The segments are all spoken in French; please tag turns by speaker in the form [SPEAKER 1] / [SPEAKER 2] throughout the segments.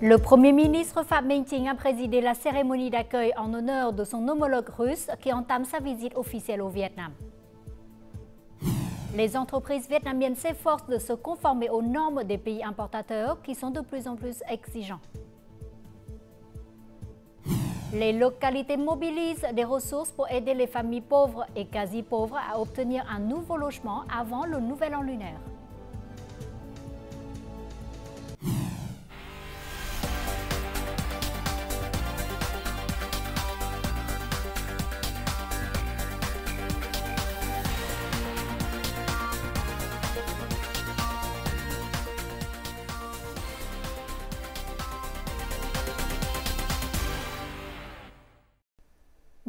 [SPEAKER 1] Le Premier ministre Phạm Minh Chính a présidé la cérémonie d'accueil en honneur de son homologue russe qui entame sa visite officielle au Vietnam. Les entreprises vietnamiennes s'efforcent de se conformer aux normes des pays importateurs qui sont de plus en plus exigeants. Les localités mobilisent des ressources pour aider les familles pauvres et quasi pauvres à obtenir un nouveau logement avant le nouvel an lunaire.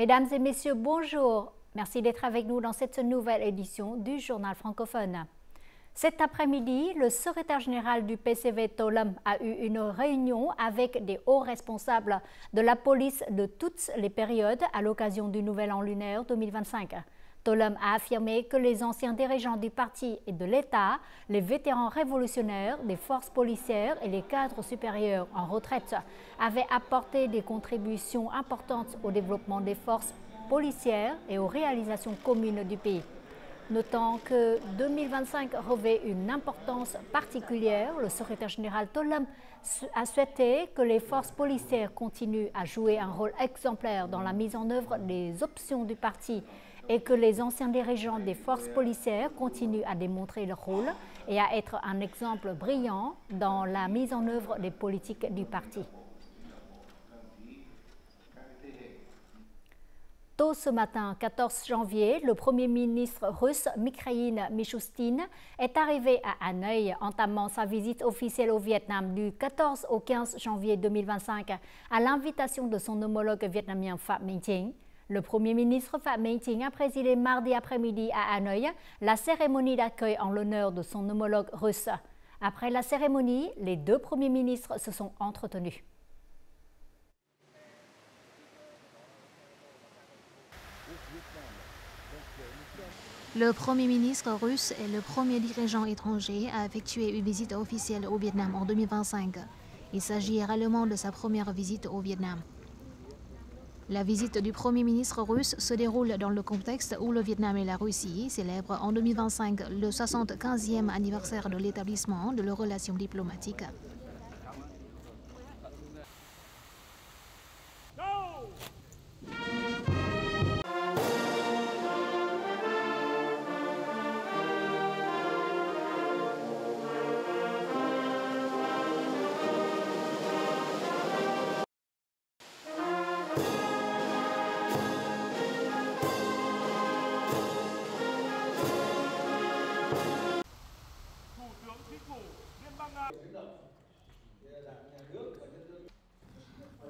[SPEAKER 1] Mesdames et messieurs, bonjour. Merci d'être avec nous dans cette nouvelle édition du Journal francophone. Cet après-midi, le secrétaire général du PCV To Lâm a eu une réunion avec des hauts responsables de la police de toutes les périodes à l'occasion du Nouvel An lunaire 2025. To Lâm a affirmé que les anciens dirigeants du parti et de l'État, les vétérans révolutionnaires, des forces policières et les cadres supérieurs en retraite avaient apporté des contributions importantes au développement des forces policières et aux réalisations communes du pays. Notant que 2025 revêt une importance particulière, le secrétaire général To Lâm a souhaité que les forces policières continuent à jouer un rôle exemplaire dans la mise en œuvre des options du parti et que les anciens dirigeants des forces policières continuent à démontrer leur rôle et à être un exemple brillant dans la mise en œuvre des politiques du parti. Tôt ce matin, 14 janvier, le Premier ministre russe Mikhail Mishustin est arrivé à Hanoï, entamant sa visite officielle au Vietnam du 14 au 15 janvier 2025 à l'invitation de son homologue vietnamien Phạm Minh Chính. Le Premier ministre Phạm Minh Chính a présidé mardi après-midi à Hanoï la cérémonie d'accueil en l'honneur de son homologue russe. Après la cérémonie, les deux premiers ministres se sont entretenus.
[SPEAKER 2] Le Premier ministre russe est le premier dirigeant étranger à effectuer une visite officielle au Vietnam en 2025. Il s'agit réellement de sa première visite au Vietnam. La visite du Premier ministre russe se déroule dans le contexte où le Vietnam et la Russie célèbrent en 2025 le 75e anniversaire de l'établissement de leurs relations diplomatiques.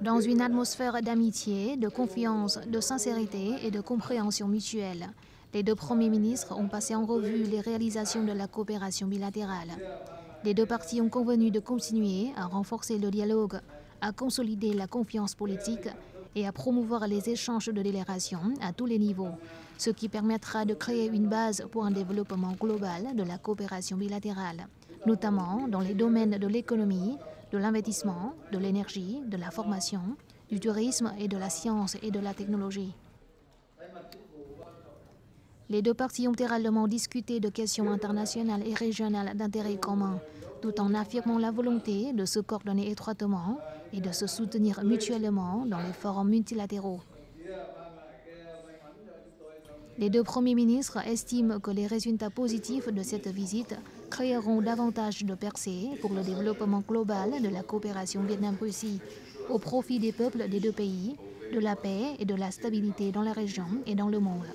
[SPEAKER 2] Dans une atmosphère d'amitié, de confiance, de sincérité et de compréhension mutuelle, les deux premiers ministres ont passé en revue les réalisations de la coopération bilatérale. Les deux parties ont convenu de continuer à renforcer le dialogue, à consolider la confiance politique et à promouvoir les échanges de délégations à tous les niveaux, ce qui permettra de créer une base pour un développement global de la coopération bilatérale, notamment dans les domaines de l'économie, de l'investissement, de l'énergie, de la formation, du tourisme et de la science et de la technologie. Les deux parties ont également discuté de questions internationales et régionales d'intérêt commun, tout en affirmant la volonté de se coordonner étroitement et de se soutenir mutuellement dans les forums multilatéraux. Les deux premiers ministres estiment que les résultats positifs de cette visite créeront davantage de percées pour le développement global de la coopération Vietnam-Russie, au profit des peuples des deux pays, de la paix et de la stabilité dans la région et dans le monde.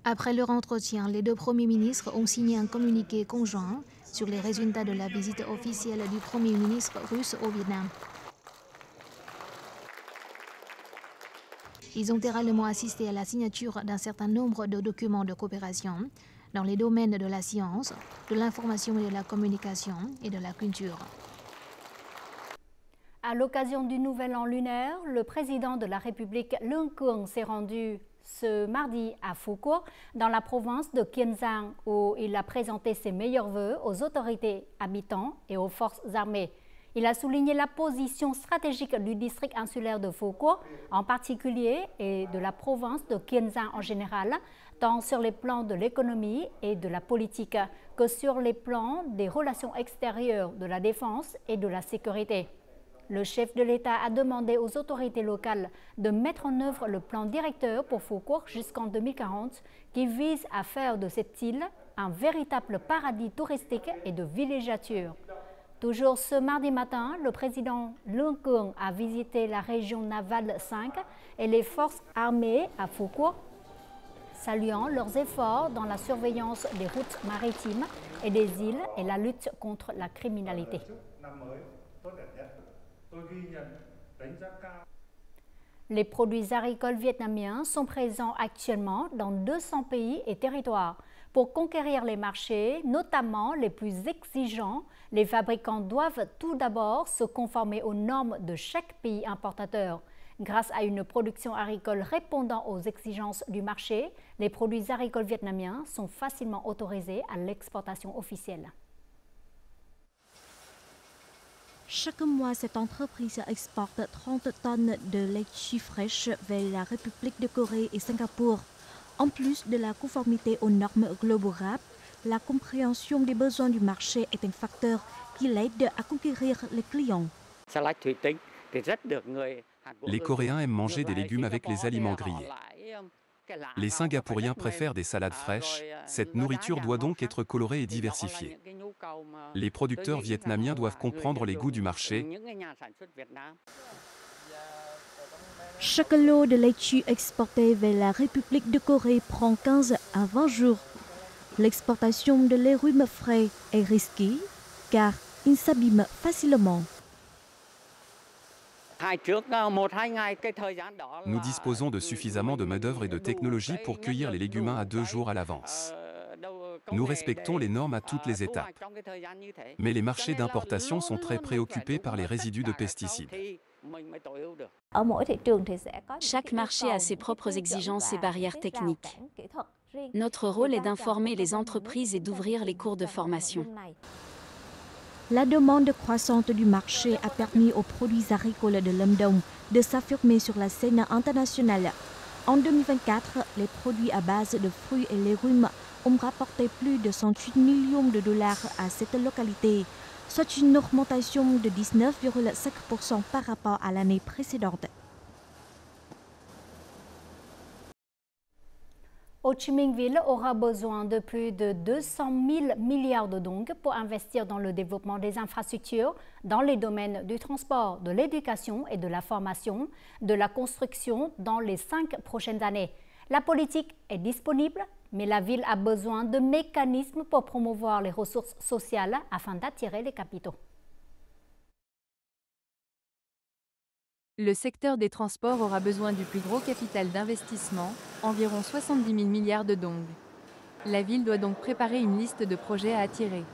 [SPEAKER 2] Après leur entretien, les deux premiers ministres ont signé un communiqué conjoint sur les résultats de la visite officielle du Premier ministre russe au Vietnam. Ils ont également assisté à la signature d'un certain nombre de documents de coopération dans les domaines de la science, de l'information et de la communication et de la culture.
[SPEAKER 1] À l'occasion du Nouvel An lunaire, le président de la République Lương Cường s'est rendu ce mardi à Phu-Quoc, dans la province de Kiên Giang, où il a présenté ses meilleurs vœux aux autorités habitantes et aux forces armées. Il a souligné la position stratégique du district insulaire de Phu-Quoc en particulier et de la province de Kiên Giang en général, tant sur les plans de l'économie et de la politique que sur les plans des relations extérieures, de la défense et de la sécurité. Le chef de l'État a demandé aux autorités locales de mettre en œuvre le plan directeur pour Phu-Quoc jusqu'en 2040 qui vise à faire de cette île un véritable paradis touristique et de villégiature. Toujours ce mardi matin, le président Lương Cường a visité la région navale 5 et les forces armées à Phu-Quoc, saluant leurs efforts dans la surveillance des routes maritimes et des îles et la lutte contre la criminalité. Les produits agricoles vietnamiens sont présents actuellement dans 200 pays et territoires. Pour conquérir les marchés, notamment les plus exigeants, les fabricants doivent tout d'abord se conformer aux normes de chaque pays importateur. Grâce à une production agricole répondant aux exigences du marché, les produits agricoles vietnamiens sont facilement autorisés à l'exportation officielle.
[SPEAKER 3] Chaque mois, cette entreprise exporte 30 tonnes de litchi fraîche vers la République de Corée et Singapour. En plus de la conformité aux normes globales, la compréhension des besoins du marché est un facteur qui l'aide à conquérir les clients.
[SPEAKER 4] Les Coréens aiment manger des légumes avec les aliments grillés. Les Singapouriens préfèrent des salades fraîches. Cette nourriture doit donc être colorée et diversifiée. Les producteurs vietnamiens doivent comprendre les goûts du marché.
[SPEAKER 3] Chaque lot de litchi exporté vers la République de Corée prend 15 à 20 jours. L'exportation de légumes frais est risquée car ils s'abîment facilement.
[SPEAKER 4] Nous disposons de suffisamment de main-d'œuvre et de technologie pour cueillir les légumes 1 à 2 jours à l'avance. Nous respectons les normes à toutes les étapes. Mais les marchés d'importation sont très préoccupés par les résidus de pesticides.
[SPEAKER 5] Chaque marché a ses propres exigences et barrières techniques. Notre rôle est d'informer les entreprises et d'ouvrir les cours de formation.
[SPEAKER 3] La demande croissante du marché a permis aux produits agricoles de Lâm Đồng de s'affirmer sur la scène internationale. En 2024, les produits à base de fruits et légumes ont rapporté plus de 108 millions de dollars à cette localité, soit une augmentation de 19,5% par rapport à l'année précédente.
[SPEAKER 1] Ho Chi Minh Ville aura besoin de plus de 200 000 milliards de dong pour investir dans le développement des infrastructures dans les domaines du transport, de l'éducation et de la formation, de la construction dans les 5 prochaines années. La politique est disponible, mais la ville a besoin de mécanismes pour promouvoir les ressources sociales afin d'attirer les capitaux.
[SPEAKER 6] Le secteur des transports aura besoin du plus gros capital d'investissement, environ 70 000 milliards de dong. La ville doit donc préparer une liste de projets à attirer.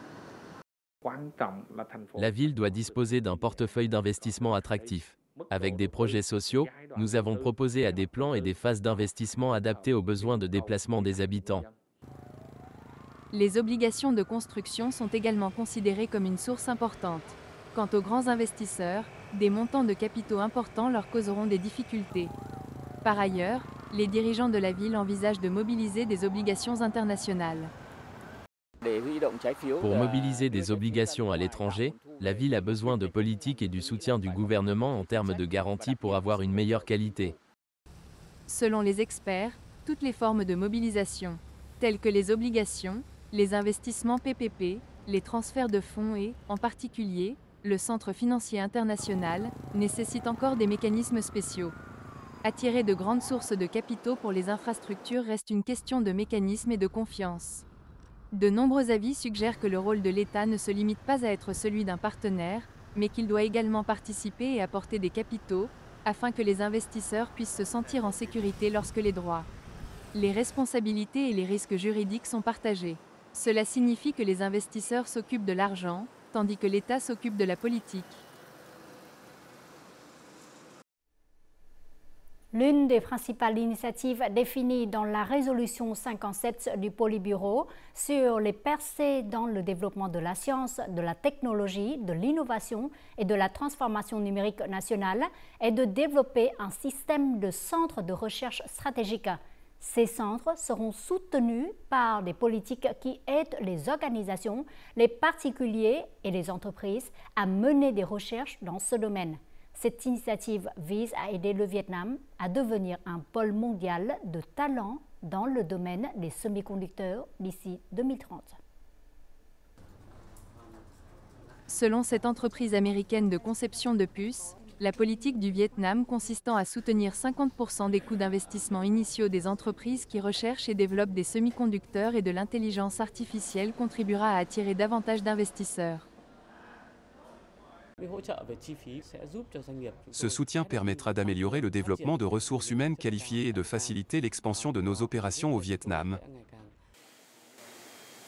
[SPEAKER 7] La ville doit disposer d'un portefeuille d'investissement attractif. Avec des projets sociaux, nous avons proposé à des plans et des phases d'investissement adaptés aux besoins de déplacement des habitants.
[SPEAKER 6] Les obligations de construction sont également considérées comme une source importante. Quant aux grands investisseurs, des montants de capitaux importants leur causeront des difficultés. Par ailleurs, les dirigeants de la ville envisagent de mobiliser des obligations internationales.
[SPEAKER 7] Pour mobiliser des obligations à l'étranger, la ville a besoin de politique et du soutien du gouvernement en termes de garanties pour avoir une meilleure qualité.
[SPEAKER 6] Selon les experts, toutes les formes de mobilisation, telles que les obligations, les investissements PPP, les transferts de fonds et, en particulier, le Centre financier international, nécessitent encore des mécanismes spéciaux. Attirer de grandes sources de capitaux pour les infrastructures reste une question de mécanisme et de confiance. De nombreux avis suggèrent que le rôle de l'État ne se limite pas à être celui d'un partenaire, mais qu'il doit également participer et apporter des capitaux, afin que les investisseurs puissent se sentir en sécurité lorsque les droits, les responsabilités et les risques juridiques sont partagés. Cela signifie que les investisseurs s'occupent de l'argent, tandis que l'État s'occupe de la politique.
[SPEAKER 1] L'une des principales initiatives définies dans la résolution 57 du Politburo sur les percées dans le développement de la science, de la technologie, de l'innovation et de la transformation numérique nationale est de développer un système de centres de recherche stratégiques. Ces centres seront soutenus par des politiques qui aident les organisations, les particuliers et les entreprises à mener des recherches dans ce domaine. Cette initiative vise à aider le Vietnam à devenir un pôle mondial de talent dans le domaine des semi-conducteurs d'ici 2030.
[SPEAKER 6] Selon cette entreprise américaine de conception de puces, la politique du Vietnam consistant à soutenir 50% des coûts d'investissement initiaux des entreprises qui recherchent et développent des semi-conducteurs et de l'intelligence artificielle contribuera à attirer davantage d'investisseurs.
[SPEAKER 4] Ce soutien permettra d'améliorer le développement de ressources humaines qualifiées et de faciliter l'expansion de nos opérations au Vietnam.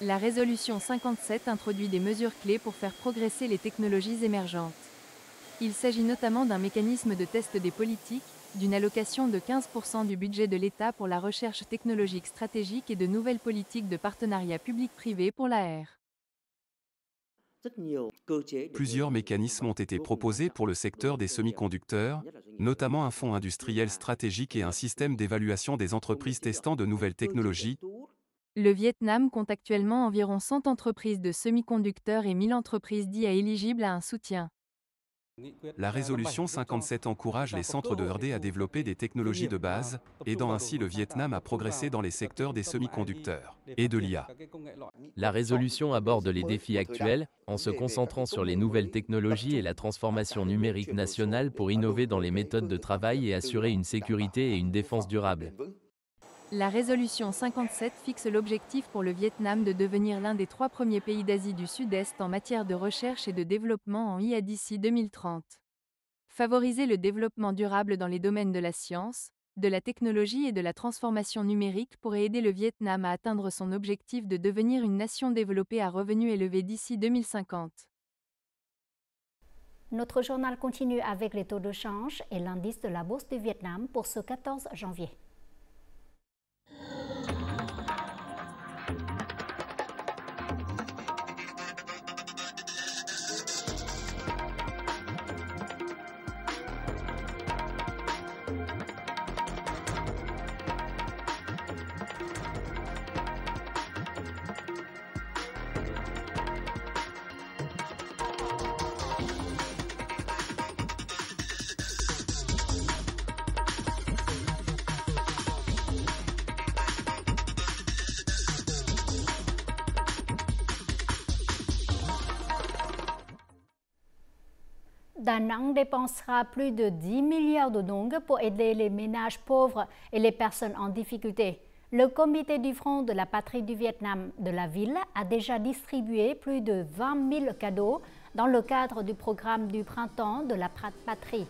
[SPEAKER 6] La résolution 57 introduit des mesures clés pour faire progresser les technologies émergentes. Il s'agit notamment d'un mécanisme de test des politiques, d'une allocation de 15% du budget de l'État pour la recherche technologique stratégique et de nouvelles politiques de partenariat public-privé pour l'AR.
[SPEAKER 4] Plusieurs mécanismes ont été proposés pour le secteur des semi-conducteurs, notamment un fonds industriel stratégique et un système d'évaluation des entreprises testant de nouvelles technologies.
[SPEAKER 6] Le Vietnam compte actuellement environ 100 entreprises de semi-conducteurs et 1000 entreprises dites éligibles à un soutien.
[SPEAKER 4] La résolution 57 encourage les centres de R&D à développer des technologies de base, aidant ainsi le Vietnam à progresser dans les secteurs des semi-conducteurs et de l'IA.
[SPEAKER 7] La résolution aborde les défis actuels, en se concentrant sur les nouvelles technologies et la transformation numérique nationale pour innover dans les méthodes de travail et assurer une sécurité et une défense durable.
[SPEAKER 6] La résolution 57 fixe l'objectif pour le Vietnam de devenir l'un des 3 premiers pays d'Asie du Sud-Est en matière de recherche et de développement en IA d'ici 2030. Favoriser le développement durable dans les domaines de la science, de la technologie et de la transformation numérique pourrait aider le Vietnam à atteindre son objectif de devenir une nation développée à revenus élevés d'ici 2050.
[SPEAKER 1] Notre journal continue avec les taux de change et l'indice de la bourse du Vietnam pour ce 14 janvier. Da Nang dépensera plus de 10 milliards de dong pour aider les ménages pauvres et les personnes en difficulté. Le comité du Front de la patrie du Vietnam de la ville a déjà distribué plus de 20 000 cadeaux dans le cadre du programme du printemps de la patrie.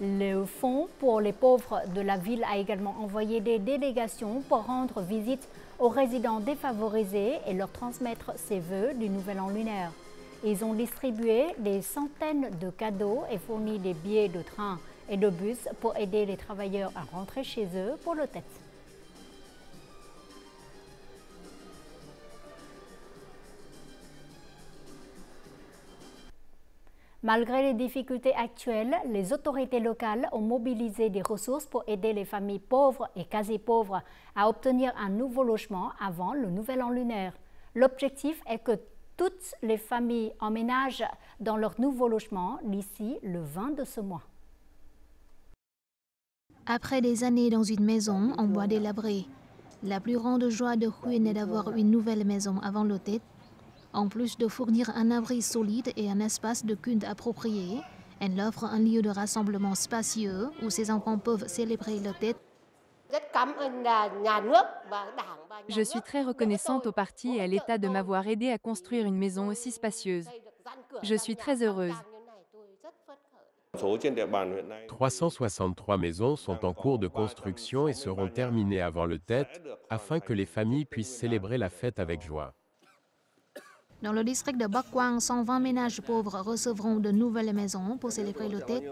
[SPEAKER 1] Le Fonds pour les pauvres de la ville a également envoyé des délégations pour rendre visite aux résidents défavorisés et leur transmettre ses vœux du Nouvel An lunaire. Ils ont distribué des centaines de cadeaux et fourni des billets de train et de bus pour aider les travailleurs à rentrer chez eux pour le Tết. Malgré les difficultés actuelles, les autorités locales ont mobilisé des ressources pour aider les familles pauvres et quasi-pauvres à obtenir un nouveau logement avant le Nouvel An lunaire. L'objectif est que toutes les familles emménagent dans leur nouveau logement d'ici le 20 de ce mois.
[SPEAKER 2] Après des années dans une maison en bois délabré, la plus grande joie de Huynh est d'avoir une nouvelle maison avant le Tết. En plus de fournir un abri solide et un espace de culte approprié, elle offre un lieu de rassemblement spacieux où ses enfants peuvent célébrer le Tết.
[SPEAKER 6] Je suis très reconnaissante au parti et à l'État de m'avoir aidé à construire une maison aussi spacieuse. Je suis très heureuse.
[SPEAKER 8] 363 maisons sont en cours de construction et seront terminées avant le Tết, afin que les familles puissent célébrer la fête avec joie.
[SPEAKER 2] Dans le district de Bac Quang, 120 ménages pauvres recevront de nouvelles maisons pour célébrer le Tết.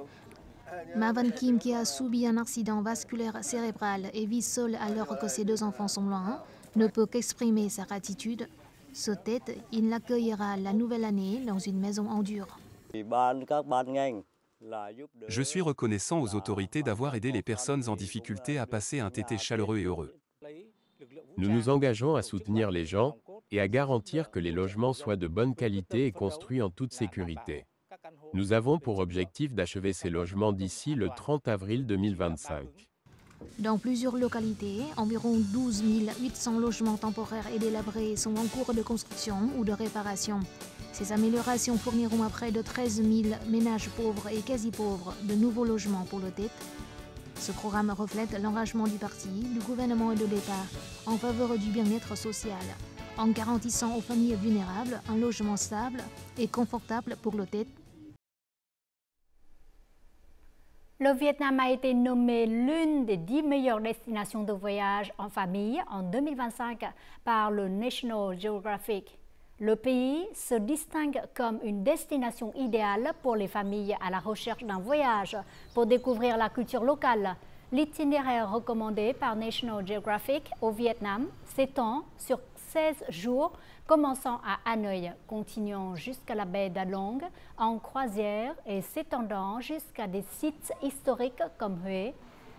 [SPEAKER 2] Mavan Kim, qui a subi un accident vasculaire cérébral et vit seul alors que ses 2 enfants sont loin, ne peut qu'exprimer sa gratitude. Ce tête, il accueillera la nouvelle année dans une maison en dur.
[SPEAKER 4] Je suis reconnaissant aux autorités d'avoir aidé les personnes en difficulté à passer un été chaleureux et heureux.
[SPEAKER 8] Nous nous engageons à soutenir les gens et à garantir que les logements soient de bonne qualité et construits en toute sécurité. Nous avons pour objectif d'achever ces logements d'ici le 30 avril 2025.
[SPEAKER 2] Dans plusieurs localités, environ 12 800 logements temporaires et délabrés sont en cours de construction ou de réparation. Ces améliorations fourniront à près de 13 000 ménages pauvres et quasi-pauvres de nouveaux logements pour le TET. Ce programme reflète l'engagement du parti, du gouvernement et de l'État en faveur du bien-être social, en garantissant aux familles vulnérables un logement stable et confortable pour le TET.
[SPEAKER 1] Le Vietnam a été nommé l'une des 10 meilleures destinations de voyage en famille en 2025 par le National Geographic. Le pays se distingue comme une destination idéale pour les familles à la recherche d'un voyage pour découvrir la culture locale. L'itinéraire recommandé par National Geographic au Vietnam s'étend sur 16 jours, commençant à Hanoï, continuant jusqu'à la baie d'Along en croisière et s'étendant jusqu'à des sites historiques comme Hue.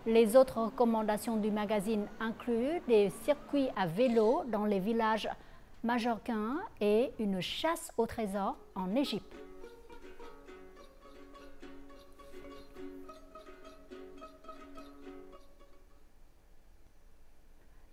[SPEAKER 1] Les autres recommandations du magazine incluent des circuits à vélo dans les villages majorcains et une chasse au trésor en Égypte.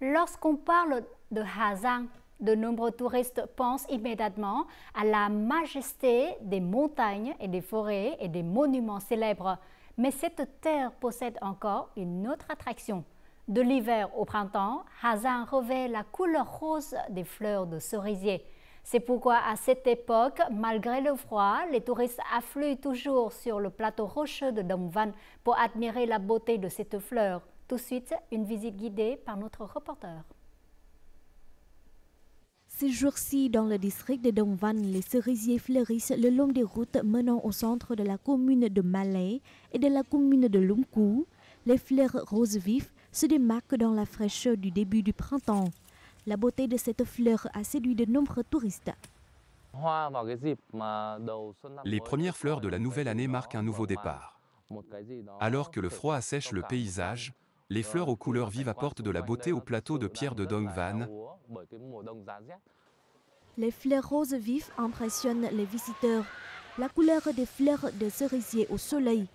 [SPEAKER 1] Lorsqu'on parle de Ha Giang, de nombreux touristes pensent immédiatement à la majesté des montagnes et des forêts et des monuments célèbres. Mais cette terre possède encore une autre attraction. De l'hiver au printemps, Ha Giang revêt la couleur rose des fleurs de cerisier. C'est pourquoi à cette époque, malgré le froid, les touristes affluent toujours sur le plateau rocheux de Dong Van pour admirer la beauté de cette fleur. Tout de suite, une visite guidée par notre reporter.
[SPEAKER 3] Ces jours-ci, dans le district de Dong Van, les cerisiers fleurissent le long des routes menant au centre de la commune de Ma Lay et de la commune de Lung Cú. Les fleurs roses vifs se démarquent dans la fraîcheur du début du printemps. La beauté de cette fleur a séduit de nombreux touristes.
[SPEAKER 4] Les premières fleurs de la nouvelle année marquent un nouveau départ. Alors que le froid assèche le paysage, les fleurs aux couleurs vives apportent de la beauté au plateau de pierre de Dong Van.
[SPEAKER 3] Les fleurs roses vifs impressionnent les visiteurs. La couleur des fleurs de cerisier au soleil,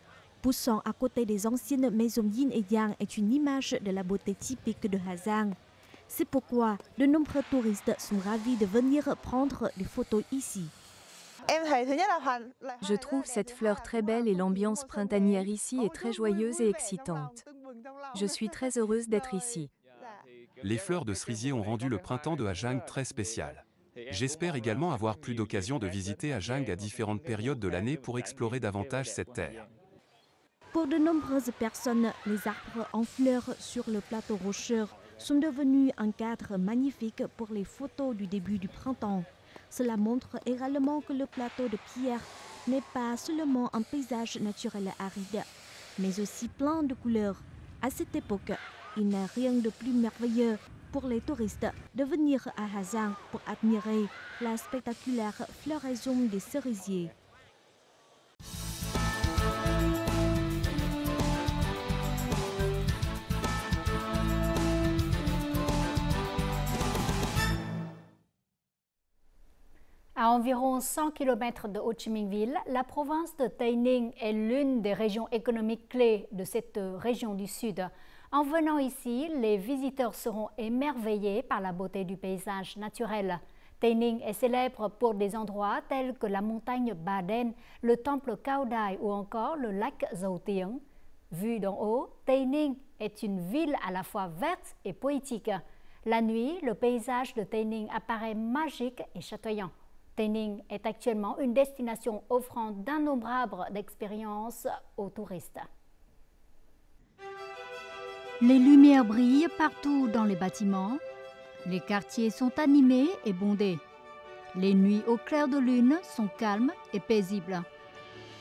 [SPEAKER 3] poussant à côté des anciennes maisons yin et yang, est une image de la beauté typique de Ha Giang. C'est pourquoi de nombreux touristes sont ravis de venir prendre des photos ici.
[SPEAKER 6] Je trouve cette fleur très belle et l'ambiance printanière ici est très joyeuse et excitante. Je suis très heureuse d'être ici.
[SPEAKER 4] Les fleurs de cerisier ont rendu le printemps de Ha Giang très spécial. J'espère également avoir plus d'occasion de visiter Ha Giang à différentes périodes de l'année pour explorer davantage cette terre.
[SPEAKER 3] Pour de nombreuses personnes, les arbres en fleurs sur le plateau rocheux sont devenus un cadre magnifique pour les photos du début du printemps. Cela montre également que le plateau de pierre n'est pas seulement un paysage naturel aride, mais aussi plein de couleurs. À cette époque, il n'y a rien de plus merveilleux pour les touristes de venir à Ha Giang pour admirer la spectaculaire floraison des cerisiers.
[SPEAKER 1] À environ 100 km de Ho Chi Minh Ville, la province de Tây Ninh est l'une des régions économiques clés de cette région du Sud. En venant ici, les visiteurs seront émerveillés par la beauté du paysage naturel. Tây Ninh est célèbre pour des endroits tels que la montagne Ba Đen, le temple Cao Đài ou encore le lac Dầu Tiếng. Vu d'en haut, Tây Ninh est une ville à la fois verte et poétique. La nuit, le paysage de Tây Ninh apparaît magique et chatoyant. Tây Ninh est actuellement une destination offrant d'innombrables expériences aux touristes. Les lumières brillent partout dans les bâtiments. Les quartiers sont animés et bondés. Les nuits au clair de lune sont calmes et paisibles.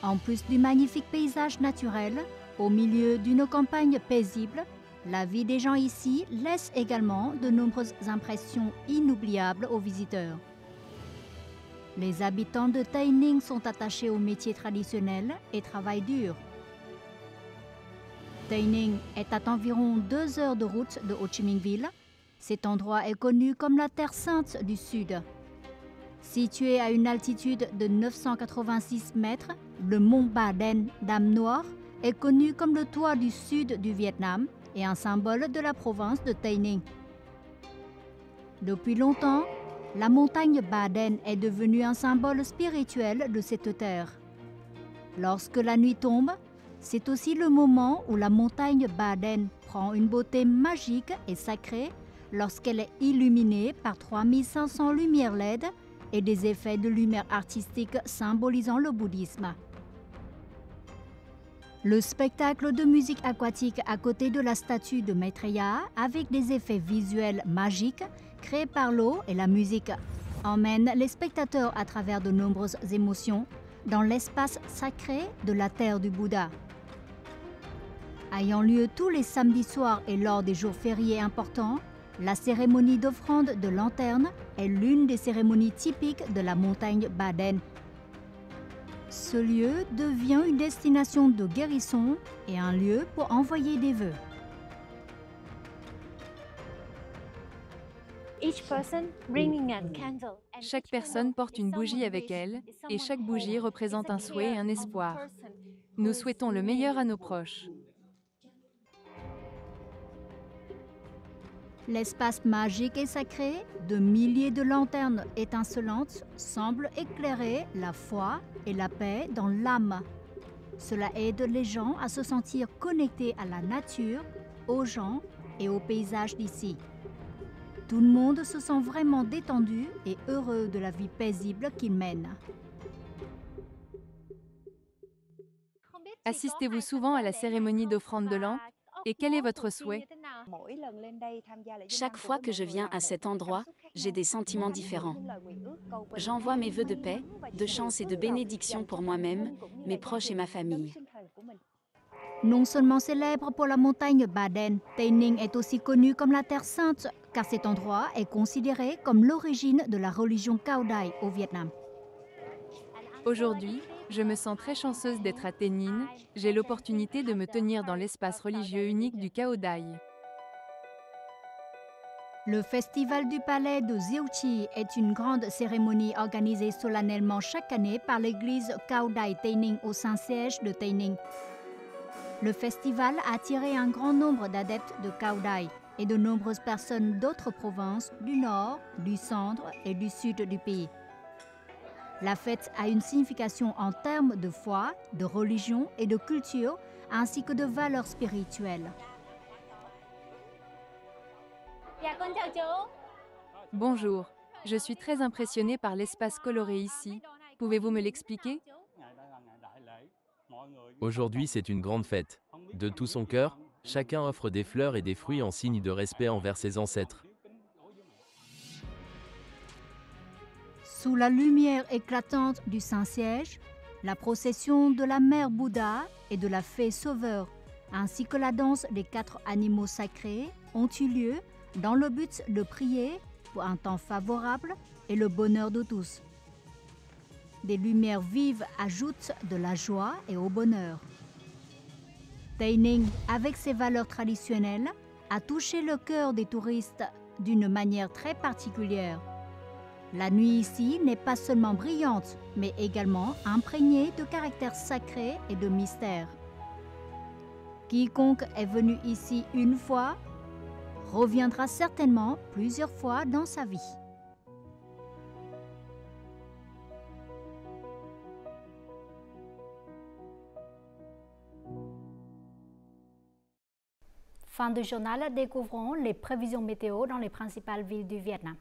[SPEAKER 1] En plus du magnifique paysage naturel, au milieu d'une campagne paisible, la vie des gens ici laisse également de nombreuses impressions inoubliables aux visiteurs. Les habitants de Tây Ninh sont attachés aux métiers traditionnels et travaillent dur. Tây Ninh est à environ 2 heures de route de Ho Chi Minh Ville. Cet endroit est connu comme la Terre Sainte du Sud. Situé à une altitude de 986 mètres, le mont Ba Đen, Dame Noire, est connu comme le toit du sud du Vietnam et un symbole de la province de Tây Ninh. Depuis longtemps, la montagne Ba Đen est devenue un symbole spirituel de cette terre. Lorsque la nuit tombe, c'est aussi le moment où la montagne Ba Đen prend une beauté magique et sacrée lorsqu'elle est illuminée par 3500 lumières LED et des effets de lumière artistique symbolisant le bouddhisme. Le spectacle de musique aquatique à côté de la statue de Maitreya, avec des effets visuels magiques créés par l'eau et la musique, emmène les spectateurs à travers de nombreuses émotions dans l'espace sacré de la terre du Bouddha. Ayant lieu tous les samedis soirs et lors des jours fériés importants, la cérémonie d'offrande de lanterne est l'une des cérémonies typiques de la montagne Ba Đen. Ce lieu devient une destination de guérison et un lieu pour envoyer des vœux.
[SPEAKER 6] Chaque personne porte une bougie avec elle, et chaque bougie représente un souhait et un espoir. Nous souhaitons le meilleur à nos proches.
[SPEAKER 1] L'espace magique et sacré, de milliers de lanternes étincelantes, semble éclairer la foi et la paix dans l'âme. Cela aide les gens à se sentir connectés à la nature, aux gens et au paysage d'ici. Tout le monde se sent vraiment détendu et heureux de la vie paisible qu'ils mènent.
[SPEAKER 6] Assistez-vous souvent à la cérémonie d'offrande de lampe? Et quel est votre souhait?
[SPEAKER 5] Chaque fois que je viens à cet endroit, j'ai des sentiments différents. J'envoie mes vœux de paix, de chance et de bénédiction pour moi-même, mes proches et ma famille.
[SPEAKER 1] Non seulement célèbre pour la montagne Ba Đen, Tây Ninh est aussi connu comme la Terre Sainte, car cet endroit est considéré comme l'origine de la religion Cao Đài au Vietnam.
[SPEAKER 6] Aujourd'hui, je me sens très chanceuse d'être à Tây Ninh. J'ai l'opportunité de me tenir dans l'espace religieux unique du Cao Đài.
[SPEAKER 1] Le festival du palais de Dieu Chi est une grande cérémonie organisée solennellement chaque année par l'église Cao Đài Tây Ninh au Saint-Siège de Tây Ninh. Le festival a attiré un grand nombre d'adeptes de Cao Đài et de nombreuses personnes d'autres provinces du nord, du centre et du sud du pays. La fête a une signification en termes de foi, de religion et de culture, ainsi que de valeurs spirituelles.
[SPEAKER 6] Bonjour, je suis très impressionnée par l'espace coloré ici. Pouvez-vous me l'expliquer?
[SPEAKER 7] Aujourd'hui, c'est une grande fête. De tout son cœur, chacun offre des fleurs et des fruits en signe de respect envers ses ancêtres.
[SPEAKER 1] Sous la lumière éclatante du Saint-Siège, la procession de la mère Bouddha et de la fée sauveur, ainsi que la danse des 4 animaux sacrés, ont eu lieu dans le but de prier pour un temps favorable et le bonheur de tous. Des lumières vives ajoutent de la joie et au bonheur. Tây Ninh, avec ses valeurs traditionnelles, a touché le cœur des touristes d'une manière très particulière. La nuit ici n'est pas seulement brillante, mais également imprégnée de caractère sacré et de mystère. Quiconque est venu ici une fois reviendra certainement plusieurs fois dans sa vie.
[SPEAKER 2] Fin du journal, découvrons les prévisions météo dans les principales villes du Vietnam.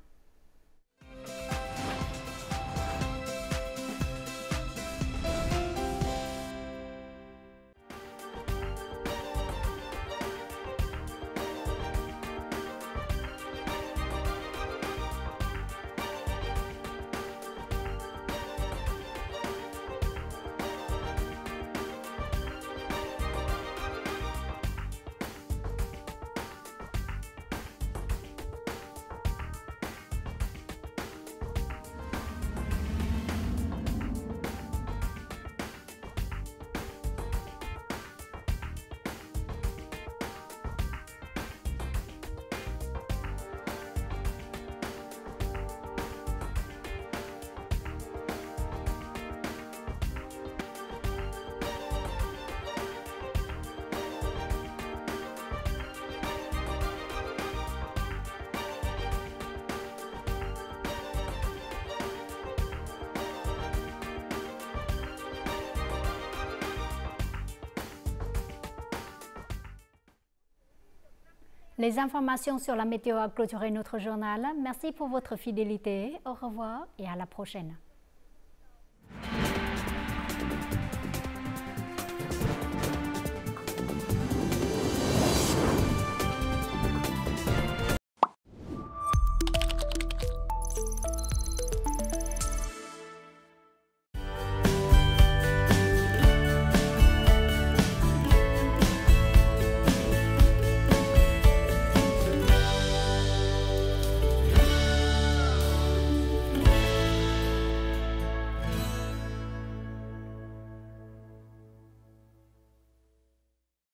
[SPEAKER 1] Les informations sur la météo a clôturé notre journal. Merci pour votre fidélité. Au revoir et à la prochaine.